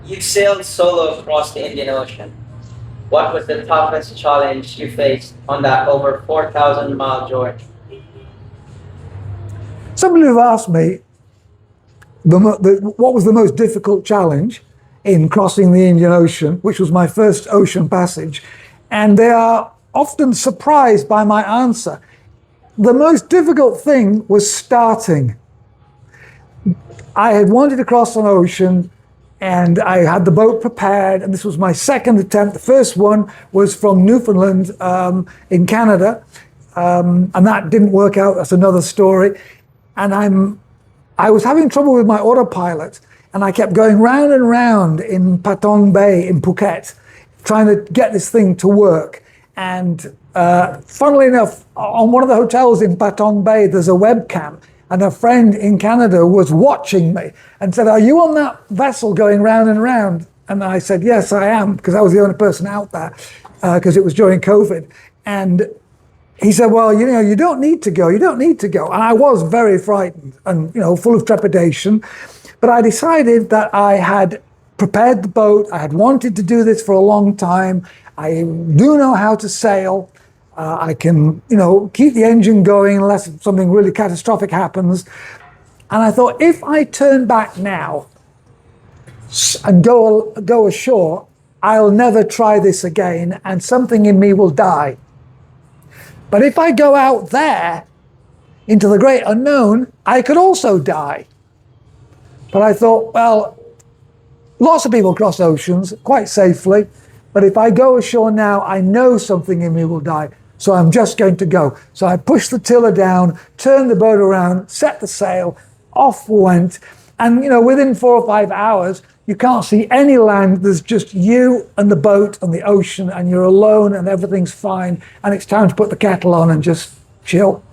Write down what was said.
You sailed solo across the Indian Ocean. What was the toughest challenge you faced on that over 4,000-mile journey? Somebody have asked me what was the most difficult challenge in crossing the Indian Ocean, which was my first ocean passage, and they are often surprised by my answer. The most difficult thing was starting. I had wanted to cross an ocean and I had the boat prepared, and this was my second attempt. The first one was from Newfoundland in Canada, and that didn't work out. That's another story. And I was having trouble with my autopilot, and I kept going round and round in Patong Bay in Phuket, trying to get this thing to work. And funnily enough, on one of the hotels in Patong Bay, there's a webcam, and a friend in Canada was watching me and said, "Are you on that vessel going round and round?" And I said, "Yes, I am," because I was the only person out there, because it was during COVID. And he said, "Well, you don't need to go. You don't need to go." And I was very frightened and, full of trepidation. But I decided that I had prepared the boat. I had wanted to do this for a long time. I do know how to sail. I can, keep the engine going unless something really catastrophic happens. And I thought, if I turn back now and go ashore, I'll never try this again, and something in me will die. But if I go out there into the great unknown, I could also die. But I thought, well, lots of people cross oceans quite safely, but if I go ashore now, I know something in me will die. So I'm just going to go. So I pushed the tiller down, turned the boat around, set the sail, off we went. And, within 4 or 5 hours, you can't see any land. There's just you and the boat and the ocean, and you're alone and everything's fine. And it's time to put the kettle on and just chill.